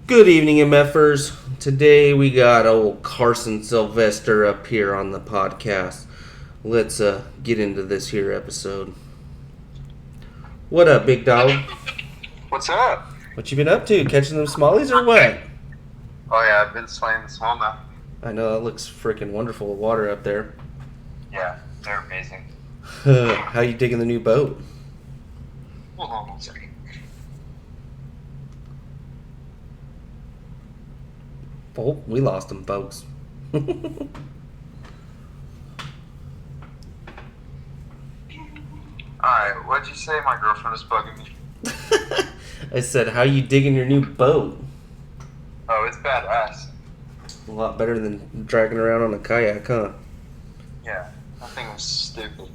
Good evening, MFers. Today we got old Karson Sylvester up here on the podcast. Let's get into this here episode. What up, big dog? What's up? What you been up to? Catching them smallies or what? Oh yeah, I've been slaying the smallmouth. I know that looks freaking wonderful with water up there. Yeah, they're amazing. How you digging the new boat? Hold on one second. Oh, we lost them, folks. Alright, what'd you say? My girlfriend is bugging me. I said, how you digging your new boat? Oh, it's badass. A lot better than dragging around on a kayak, huh? Yeah, that thing was stupid.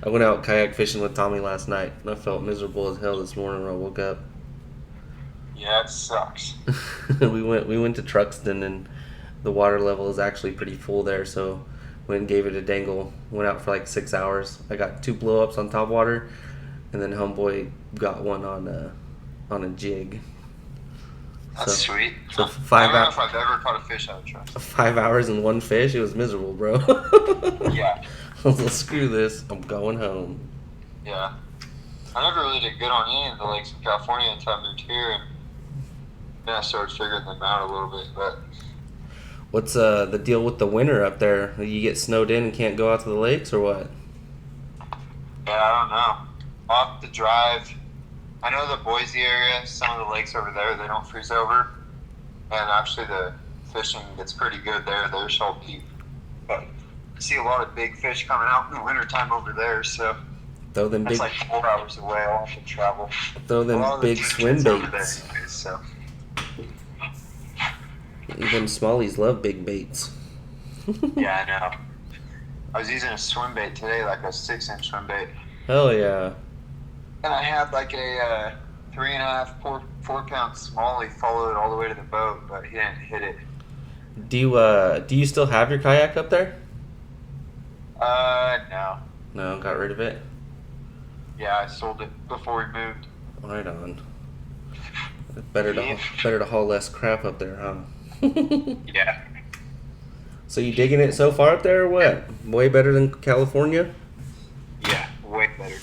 I went out kayak fishing with Tommy last night, and I felt miserable as hell this morning when I woke up. Yeah, it sucks. we went to Truxton, and the water level is actually pretty full there, so went and gave it a dangle. Went out for like 6 hours. I got 2 blow-ups on top water, and then homeboy got one on a jig. That's sweet. So I 5 don't know hours. if I've ever caught a fish out of trust. 5 hours and 1 fish. It was miserable, bro. Yeah. I was like, screw this. I'm going home. Yeah. I never really did good on any of the lakes in California until I moved here, and then I started figuring them out a little bit, but What's the deal with the winter up there? You get snowed in and can't go out to the lakes, or what? yeah, I don't know. I'll have to drive. I know the Boise area, some of the lakes over there, they don't freeze over. And actually the fishing gets pretty good there. They're so deep. But I see a lot of big fish coming out in the wintertime over there, so Throw them that's big, like 4 hours away. I'll have to travel. throw A lot them of the big deep swim kids over there baits. anyways, so. Them smallies love big baits. Yeah, I know. I was using a swim bait today, like a 6-inch swim bait. Hell yeah. And I had like a 3.5, 4 pound smallie follow it all the way to the boat, but he didn't hit it. Do you still have your kayak up there? No. No, got rid of it. Yeah, I sold it before we moved. Right on. Better to haul less crap up there, huh? Yeah. So you digging it so far up there, or what? Way better than California? Yeah, way better.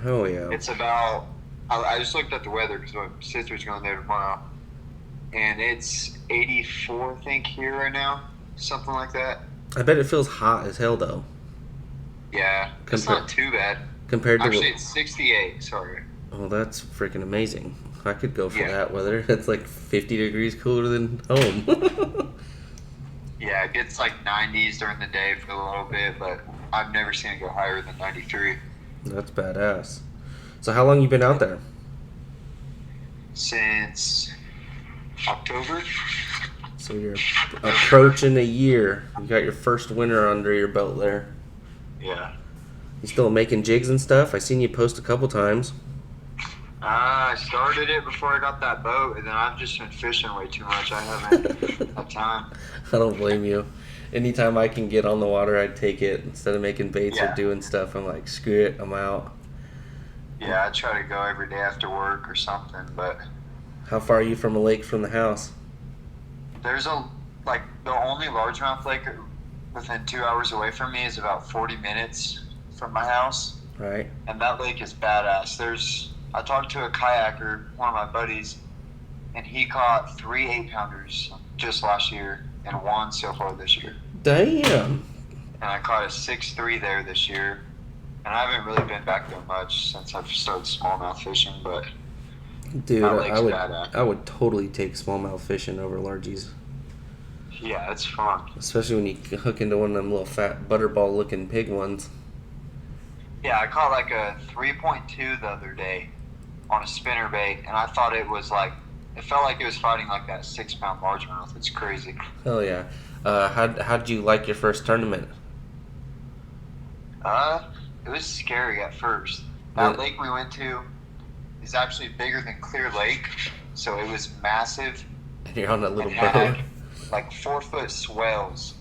Hell yeah. It's about, I just looked at the weather because my sister's going there tomorrow. And it's 84, I think, here right now. Something like that. I bet it feels hot as hell though. Yeah, it's not too bad. Compared to Actually, it's 68, sorry. Oh, that's freaking amazing. I could go for Yeah. that weather. It's like 50 degrees cooler than home. Yeah, it gets like 90s during the day for a little bit, but I've never seen it go higher than 93. That's badass. So how long you been out there? Since October. So you're approaching a year. You got your first winter under your belt there. Yeah. You still making jigs and stuff? I seen you post a couple times. I started it before I got that boat, and then I've just been fishing way too much. I haven't had time. I don't blame you. Anytime I can get on the water, I'd take it. Instead of making baits or Yeah. doing stuff, I'm like, screw it, I'm out. Yeah, I try to go every day after work or something, but How far are you from a lake from the house? there's the only largemouth lake within 2 hours away from me is about 40 minutes from my house, Right? and that lake is badass. I talked to a kayaker, one of my buddies, and he caught 3 8-pounders just last year and 1 so far this year. Damn. And I caught a 6.3 there this year. And I haven't really been back there much since I've started smallmouth fishing, but Dude, that lake's I would badass. I would totally take smallmouth fishing over largies. Yeah, it's fun. Especially when you hook into one of them little fat butterball looking pig ones. Yeah, I caught like a 3.2 the other day on a spinner bait, and I thought it felt like it was fighting like that 6-pound largemouth. It's crazy. Hell yeah. How'd you like your first tournament? It was scary at first. That Yeah. lake we went to is actually bigger than Clear Lake, so it was massive. And you're on that little It boat. had like 4-foot swells,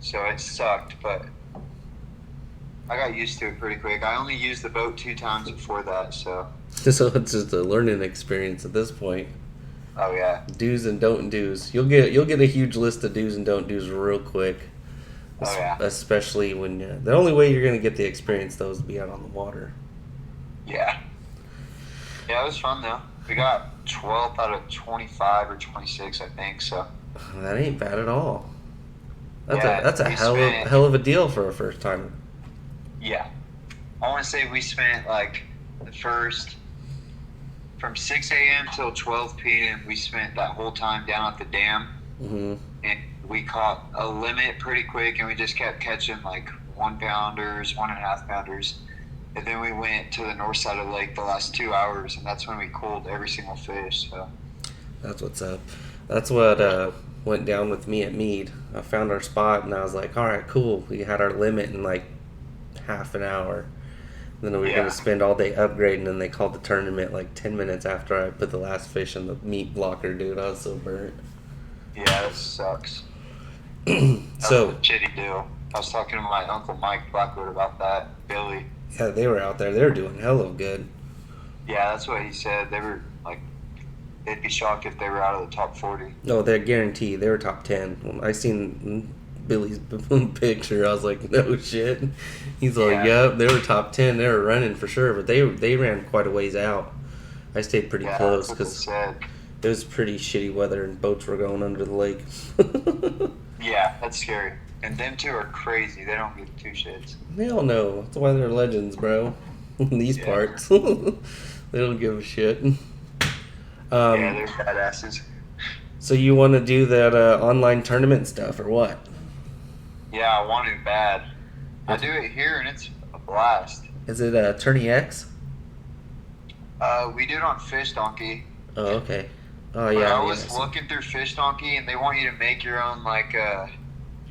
so it sucked, but I got used to it pretty quick. I only used the boat 2 times before that, so So it's just a learning experience at this point. Oh yeah. Do's and don't do's. You'll get a huge list of do's and don't do's real quick. Oh yeah. Especially when the only way you're gonna get the experience though is to be out on the water. Yeah. Yeah, it was fun though. We got 12th out of 25 or 26, I think. So That ain't bad at all. yeah, That's a we hell spent. of a deal for a first timer. Yeah, I want to say we spent like the first from 6 a.m. till 12 p.m. We spent that whole time down at the dam, Hmm. and we caught a limit pretty quick, and we just kept catching like 1 pounders, 1.5 pounders. And then we went to the north side of the lake the last 2 hours, and that's when we culled every single fish. So That's what's up. That's what went down with me at Mead. I found our spot and I was like, all right, cool. We had our limit in like half an hour. Then we were going yeah, to spend all day upgrading, and they called the tournament like 10 minutes after I put the last fish in the meat blocker, dude. I was so burnt. yeah, that sucks. That was So, a shitty deal. I was talking to my uncle Mike Blackwood about that. Billy. yeah, they were out there. They were doing hell of good. Yeah, that's what he said. They were like, they'd be shocked if they were out of the top 40. No, they're guaranteed. They were top 10. When I seen Billy's picture, I was like, no shit. He's like, Yeah. yep, they were top 10. They were running for sure, but they ran quite a ways out. I stayed pretty Yeah, close that's what they because said. it was pretty shitty weather and boats were going under the lake. Yeah, that's scary. And them two are crazy. They don't give two shits. They all know. That's why they're legends, bro. In these Yeah. parts. They don't give a shit. Yeah, they're badasses. So you want to do that online tournament stuff or what? Yeah, I want it bad. I do it here and it's a blast. Is it Tourney X? We do it on Fish Donkey. Oh, okay. Oh, But yeah. I was yeah. looking through Fish Donkey and they want you to make your own like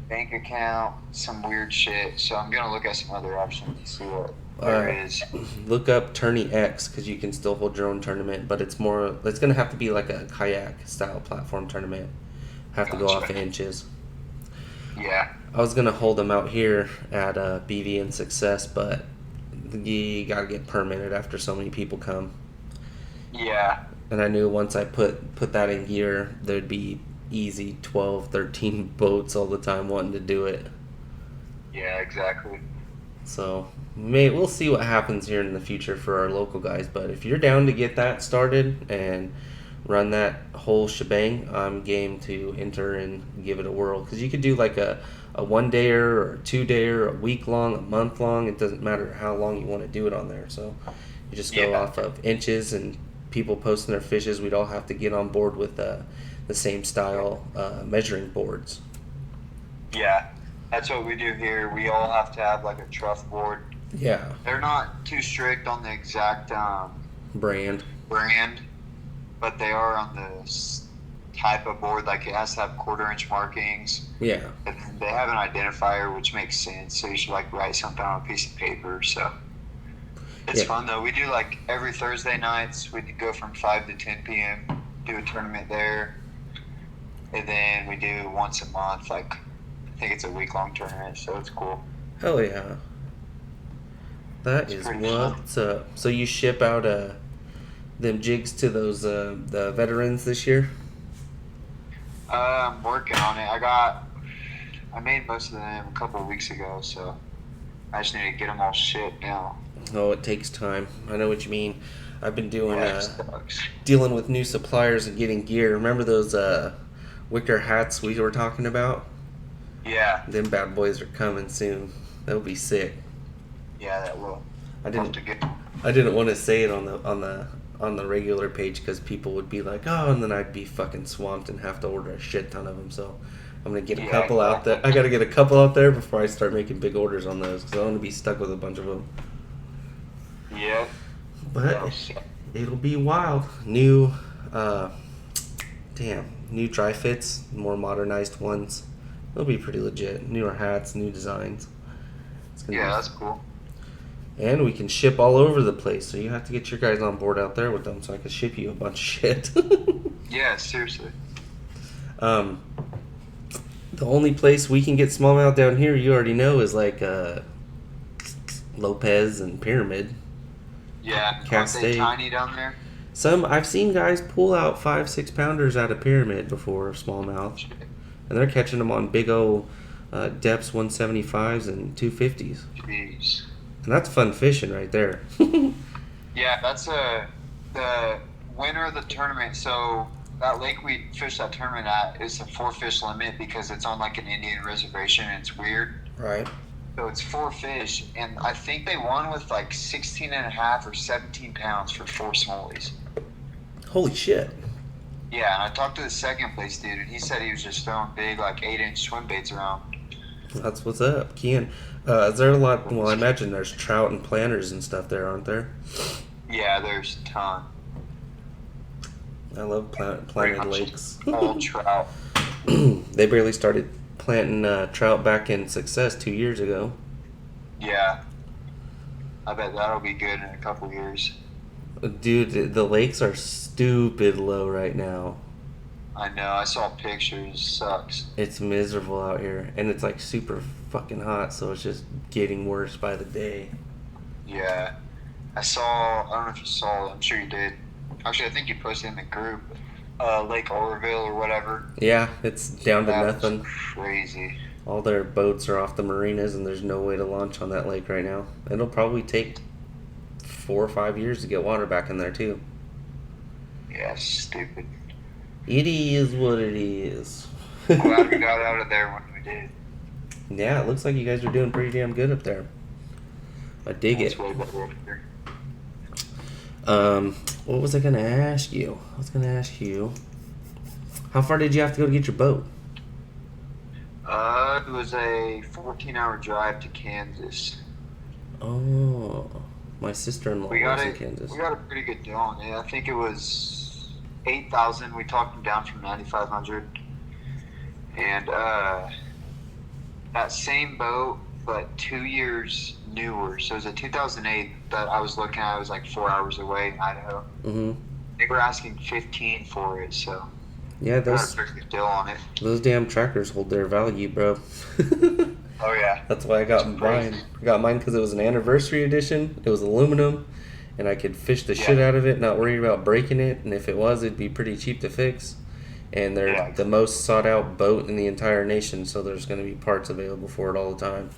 bank account, some weird shit. So I'm gonna look at some other options and see what there is. Look up Tourney X because you can still hold your own tournament, but it's going to have to be like a kayak style platform tournament. Have to go off of Gotcha. inches. Yeah. I was going to hold them out here at BV and Success, but you got to get permitted after so many people come. Yeah. And I knew once I put that in gear, there'd be easy 12, 13 boats all the time wanting to do it. Yeah, exactly. So we'll see what happens here in the future for our local guys. But if you're down to get that started and run that whole shebang, I'm game to enter and give it a whirl. Because you could do like a 1-dayer or a 2-dayer, a week long, a month long. It doesn't matter how long you want to do it on there. So you just go Yeah. off of inches and people posting their fishes. We'd all have to get on board with the same style measuring boards. Yeah. That's what we do here. We all have to have like a trough board. Yeah, They're not too strict on the exact brand. brand, but they are on the type of board. Like it has to have 1/4-inch markings. Yeah. And they have an identifier, which makes sense. So you should like write something on a piece of paper. So it's Yeah. fun though. We do like every Thursday nights. We go from 5 to 10 p.m. Do a tournament there, and then we do once a month. Like I think it's a week-long tournament, so it's cool. Hell yeah. That It's is pretty fun. what's up. So you ship out them jigs to those the veterans this year? I'm working on it. I made most of them a couple of weeks ago, so I just need to get them all shipped now. Oh, it takes time. I know what you mean. I've been doing Yeah, it sucks. dealing with new suppliers and getting gear. Remember those wicker hats we were talking about? Yeah, Them bad boys are coming soon. That'll be sick. yeah, that will. I Have to didn't get. I didn't want to say it on the regular page because people would be like, oh, and then I'd be fucking swamped and have to order a shit ton of them. So I'm gonna get a Yeah, couple out there. I gotta get a couple out there before I start making big orders on those because I want to be stuck with a bunch of them. Yeah. But it'll be wild. New, new dry fits, more modernized ones. They'll be pretty legit. Newer hats, new designs. It's gonna Yeah, be, that's cool. and we can ship all over the place. So you have to get your guys on board out there with them, so I can ship you a bunch of shit. Yeah, seriously. The only place we can get smallmouth down here, you already know, is like Lopez and Pyramid. Yeah, Cat aren't they State. tiny down there? Some I've seen guys pull out 5-6 pounders out of pyramid before smallmouth, and they're catching them on big old depths 175s and 250s, Jeez. and that's fun fishing right there. Yeah, that's the winner of the tournament. So that lake we fished that tournament at is a 4 fish limit because it's on like an Indian reservation and it's weird. Right. So it's 4 fish, and I think they won with like 16 and a half or 17 pounds for 4 smallies. Holy shit. Yeah, and I talked to the second place dude, and he said he was just throwing big, like 8-inch swim baits around. That's what's up, Kian. Is there a lot? Well, I imagine there's trout and planters and stuff there, aren't there? Yeah, there's a ton. I love planted lakes. All trout. They barely started planting trout back in Success 2 years ago. Yeah. I bet that'll be good in a couple years. Dude, the lakes are stupid low right now. I know. I saw pictures. Sucks. It's miserable out here, and it's like super fucking hot, so it's just getting worse by the day. Yeah. I don't know if you saw it. I'm sure you did. Actually, I think you posted in the group. Lake Oroville or whatever. Yeah, it's down to That was nothing. crazy. All their boats are off the marinas, and there's no way to launch on that lake right now. It'll probably take 4 or 5 years to get water back in there, too. Yeah, stupid. It is what it is. Glad we got out of there when we did. Yeah, it looks like you guys are doing pretty damn good up there. I dig That's it. way better up here. What was I gonna ask you? I was gonna ask you, how far did you have to go to get your boat? It was a 14-hour drive to Kansas. Oh, my sister-in-law was in Kansas. We got a pretty good deal on it. I think it was 8,000. We talked them down from 9,500. And that same boat, but 2 years newer. So it was a 2008 that I was looking at. It was like 4 hours away in Idaho. Mm-hmm. They were asking 15 for it, so Yeah, got a pretty good deal on it. those damn trackers hold their value, bro. Oh yeah, That's why I got mine. I got mine because it was an anniversary edition. It was aluminum, and I could fish the shit out of it, not worried about breaking it. And if it was, it'd be pretty cheap to fix. And they're the most sought out boat in the entire nation, so there's going to be parts available for it all the time.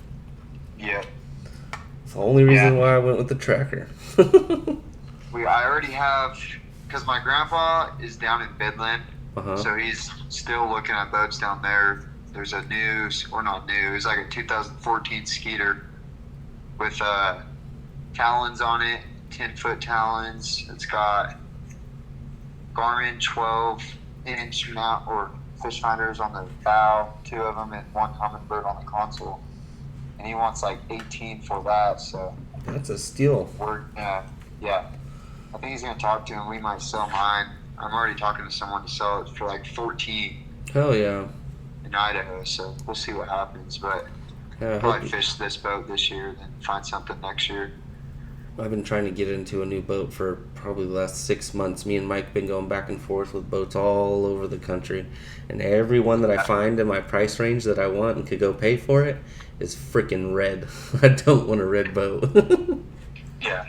yeah. It's the only reason why I went with the tracker. I already have, because my grandpa is down in Midland, so he's still looking at boats down there. There's a new, or not new, it's like a 2014 Skeeter with talons on it, 10-foot talons. It's got Garmin 12-inch mount or fish finders on the bow, 2 of them, and 1 Humminbird on the console. And he wants like 18 for that, so That's a steal. yeah. I think he's gonna talk to him. We might sell mine. I'm already talking to someone to sell it for like 14 Hell yeah. in Idaho, so we'll see what happens. But Yeah, probably fish this boat this year, then find something next year. I've been trying to get into a new boat for probably the last 6 months. Me and Mike been going back and forth with boats all over the country, and every one that I find in my price range that I want and could go pay for it is freaking red. I don't want a red boat. Yeah,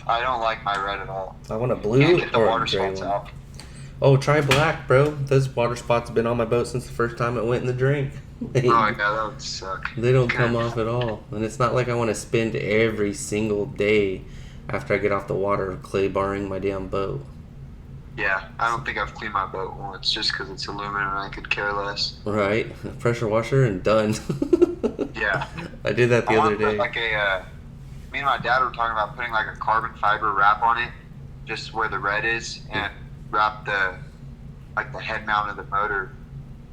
I don't like my red at all. I want a Can't blue get the or water a gray spots one. out. Oh, try black, bro. Those water spots have been on my boat since the first time it went in the drink. Oh yeah, that would suck. They don't come off at all. And it's not like I want to spend every single day after I get off the water clay barring my damn boat. Yeah, I don't think I've cleaned my boat once just because it's aluminum and I could care less. Right? Pressure washer and done. Yeah. I did that the other day. Like me and my dad were talking about putting like a carbon fiber wrap on it, just where the red is, and wrap the head mount of the motor.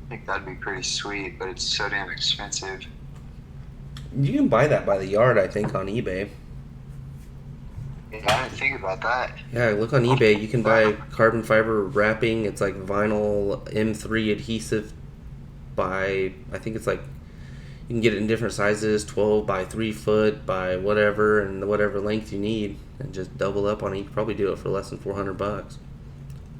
I think that'd be pretty sweet, but it's so damn expensive. You can buy that by the yard, I think, on eBay. Yeah, I didn't think about that. Yeah, look on eBay. You can buy carbon fiber wrapping. It's like vinyl M3 adhesive by, I think it's like, you can get it in different sizes, 12 by 3 foot by whatever, and whatever length you need, and just double up on it. You can probably do it for less than $400.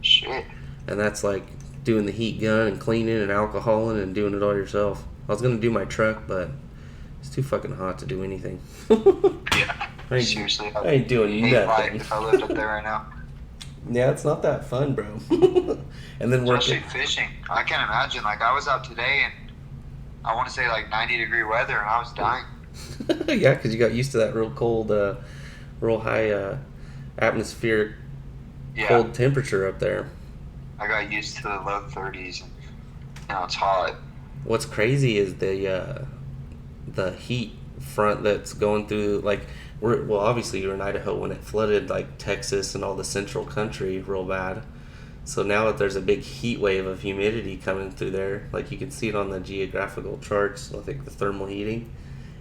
Shit. And that's like doing the heat gun and cleaning and alcoholing and doing it all yourself. I was going to do my truck, but it's too fucking hot to do anything. Yeah. Seriously. I ain't doing hate life nothing. if I lived up there right now. Yeah, it's not that fun, bro. And then Especially working. fishing. I can't imagine. Like I was out today and I want to say like 90-degree weather and I was dying. Yeah, because you got used to that real cold, real high atmospheric Yeah, cold temperature up there. I got used to the low 30s and now it's hot. What's crazy is the heat front that's going through like well obviously you're in Idaho when it flooded like Texas and all the central country real bad. So now that there's a big heat wave of humidity coming through there, like you can see it on the geographical charts, I think the thermal heating,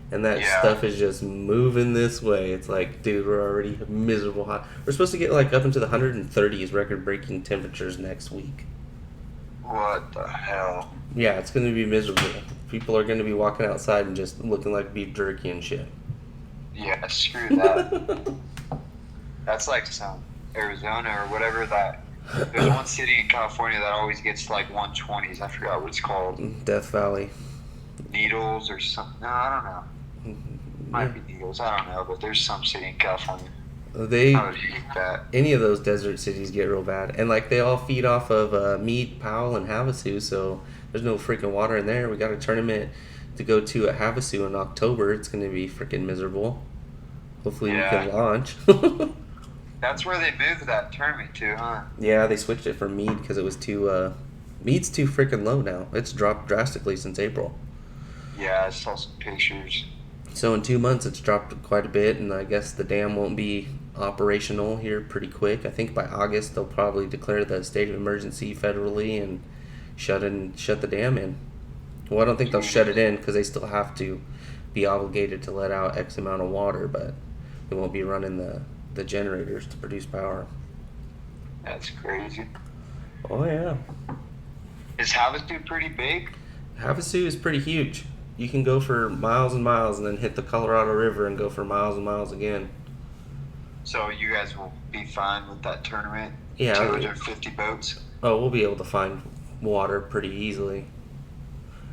and that Yeah, stuff is just moving this way. It's like, dude, we're already miserable hot. We're supposed to get like up into the 130s record breaking temperatures next week. what the hell? Yeah, it's going to be miserable. People are going to be walking outside and just looking like beef jerky and shit. Yeah, screw that. That's like some Arizona or whatever that. There's one city in California that always gets like 120s. I forgot what it's called. Death Valley. Needles or something. No, I don't know. Yeah. Might be Needles. I don't know. But there's some city in California. They I would hate that. any of those desert cities get real bad, and like they all feed off of Meade, Powell, and Havasu, so there's no freaking water in there. We got a tournament to go to at Havasu in October. It's gonna be freaking miserable. Hopefully we can Yeah. launch. That's where they moved that tournament to, huh? Yeah, they switched it for Meade because it was too. Meade's too freaking low now. It's dropped drastically since April. Yeah, I saw some pictures. So in 2 months, it's dropped quite a bit, and I guess the dam won't be operational here pretty quick. I think by August they'll probably declare the state of emergency federally and shut the dam in. Well, I don't think they'll shut it in because they still have to be obligated to let out X amount of water, but they won't be running the generators to produce power. That's crazy. Oh yeah, Is Havasu pretty big? Havasu is pretty huge. You can go for miles and miles and then hit the Colorado River and go for miles and miles again. So you guys will be fine with that tournament? Yeah. 250 boats? Oh, we'll be able to find water pretty easily.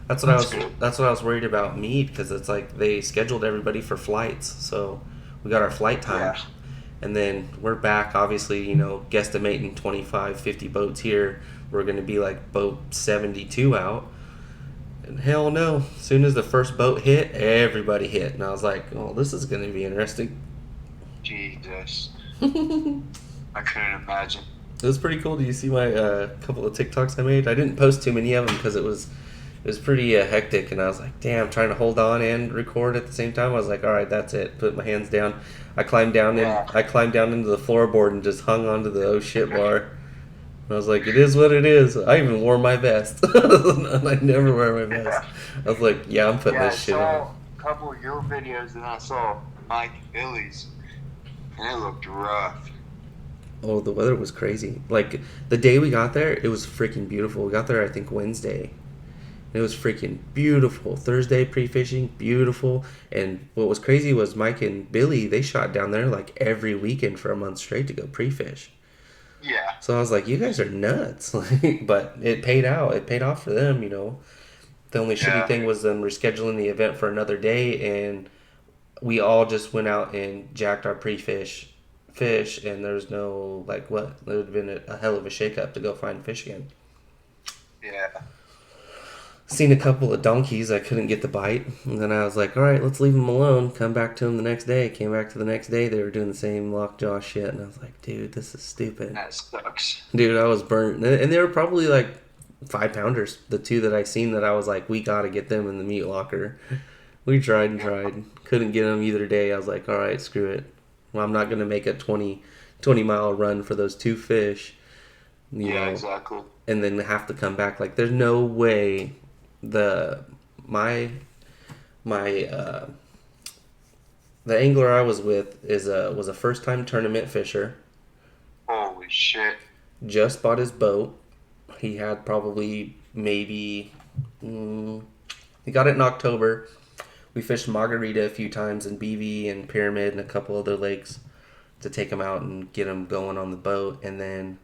That's good. That's what I was worried about Meade because it's like they scheduled everybody for flights, so we got our flight times, Yeah. and then we're back. Obviously, you know, guesstimating 25, 50 boats here. We're going to be like boat 72 out, and hell no! As soon as the first boat hit, everybody hit, and I was like, oh, this is going to be interesting. Jesus. It I couldn't imagine. was pretty cool. Do you see my couple of TikToks I made? I didn't post too many of them because it was pretty hectic, and I was like, damn, trying to hold on and record at the same time. I was like, all right, that's it. Put my hands down. Yeah. I climbed down into the floorboard and just hung onto the oh shit bar. And I was like, it is what it is. I even wore my vest. And I never wear my vest. I was like, yeah, I'm putting Yeah, I this shit saw on. a couple of your videos and I saw Mike Billy's, and it looked rough. Oh, the weather was crazy. Like the day we got there, it was freaking beautiful. We got there I think Wednesday. It was freaking beautiful. Thursday pre-fishing, beautiful. And what was crazy was Mike and Billy, they shot down there like every weekend for a month straight to go pre-fish. Yeah. So I was like, you guys are nuts. But it paid out. It paid off for them, you know. The only shitty Yeah. thing was them rescheduling the event for another day, and we all just went out and jacked our pre-fish fish, and there's no, like, what? There would have been a hell of a shake-up to go find fish again. Yeah. Seen a couple of donkeys. I couldn't get the bite. And then I was like, all right, let's leave them alone. Come back to them the next day. Came back to the next day. They were doing the same lockjaw shit. And I was like, dude, this is stupid. That sucks. Dude, I was burnt. And they were probably like 5-pounders. The two that I seen that I was like, we got to get them in the meat locker. We tried and tried. Couldn't get them either day. I was like, all right, screw it. Well, I'm not going to make a 20-mile run for those two fish. You Yeah, know, exactly. and then have to come back. Like, there's no way my the angler I was with was a first time tournament fisher. Holy shit. Just bought his boat. He had probably maybe he got it in October. We fished Margarita a few times and BV and Pyramid and a couple other lakes to take him out and get him going on the boat. And then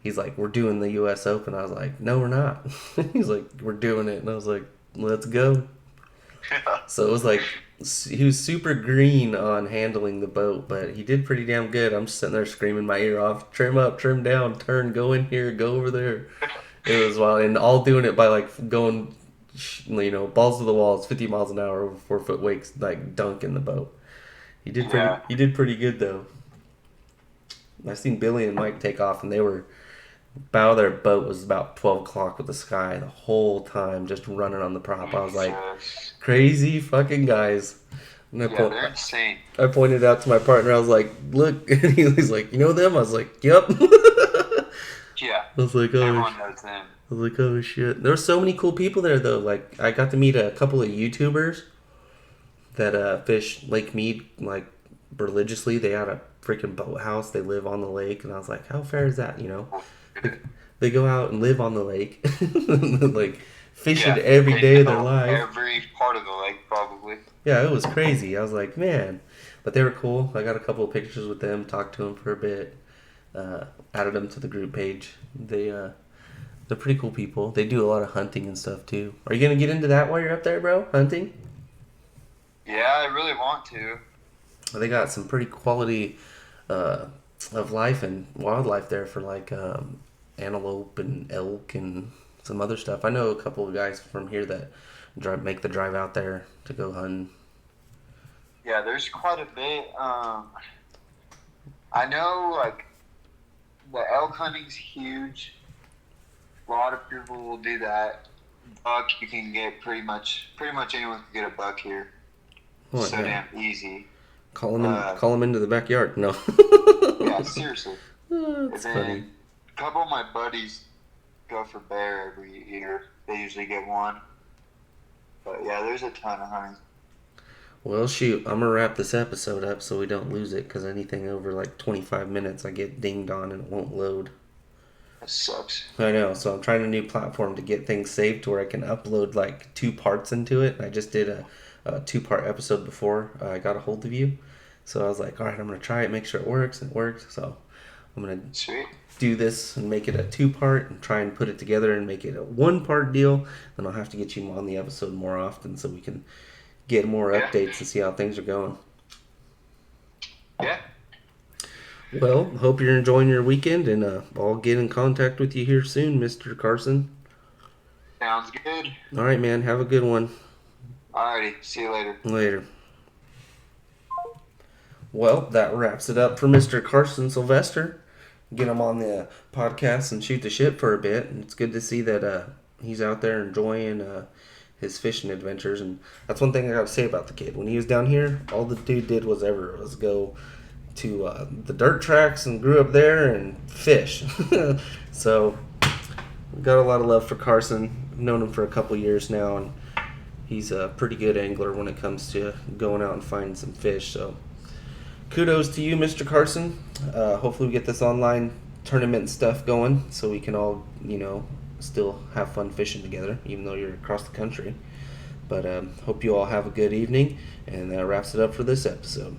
he's like, we're doing the U.S. Open. I was like, no, we're not. He's like, we're doing it. And I was like, let's go. So it was like he was super green on handling the boat, but he did pretty damn good. I'm just sitting there screaming my ear off, trim up, trim down, turn, go in here, go over there. It was wild, and all doing it by like going, balls to the walls, 50 miles an hour over 4 foot wakes, like dunking the boat. Yeah. He did pretty good though. I seen Billy and Mike take off, and they were bow of their boat was about 12 o'clock with the sky the whole time, just running on the prop. I was like, Jesus. crazy fucking guys. And Yeah, they're insane. I pointed out to my partner. I was like, "Look," and he's like, "You know them?" I was like, "Yep." Yeah. I was like, Everyone knows them. I was like, "Oh shit!" There were so many cool people there, though. Like, I got to meet a couple of YouTubers that fish Lake Mead like religiously. They had a freaking boathouse. They live on the lake, and I was like, "How fair is that?" They go out and live on the lake, like fishing every They day of their know life. every part of the lake, probably. Yeah, it was crazy. I was like, man, but they were cool. I got a couple of pictures with them, talked to them for a bit, added them to the group page. They're pretty cool people. They do a lot of hunting and stuff too. Are you gonna get into that while you're up there, bro? Hunting? Yeah, I really want to. They got some pretty quality uh, of life and wildlife there for like antelope and elk and some other stuff. I know a couple of guys from here that make the drive out there to go hunting. Yeah, there's quite a bit. I know, like, the elk hunting's huge. A lot of people will do that. Buck, you can get pretty much anyone can get a buck here. What, So yeah. damn easy. Call them into the backyard. No. Yeah, seriously. That's And funny. then a couple of my buddies go for bear every year. They usually get one. But yeah, there's a ton of hunting. Well, shoot, I'm gonna wrap this episode up so we don't lose it, because anything over like 25 minutes, I get dinged on and it won't load. That sucks. I know, so I'm trying a new platform to get things saved to where I can upload like 2 parts into it. I just did a 2-part episode before I got a hold of you, so I was like, all right, I'm gonna try it, make sure it works, and it worked. So I'm gonna Sweet. do this and make it a 2-part and try and put it together and make it a 1-part deal. Then I'll have to get you on the episode more often so we can get more updates and see how things are going. Yeah. Well, hope you're enjoying your weekend, and I'll get in contact with you here soon, Mr. Karson. Sounds good. All right, man. Have a good one. Alrighty. See you later. Later. Well, that wraps it up for Mr. Karson Sylvester. Get him on the podcast and shoot the shit for a bit. And it's good to see that he's out there enjoying his fishing adventures. And that's one thing I got to say about the kid. When he was down here, all the dude did was go to the dirt tracks and grew up there and fish. So we got a lot of love for Karson. I've known him for a couple years now, and he's a pretty good angler when it comes to going out and finding some fish. So kudos to you, Mr. Karson. Hopefully we get this online tournament stuff going so we can all, still have fun fishing together, even though you're across the country. But hope you all have a good evening, and that wraps it up for this episode.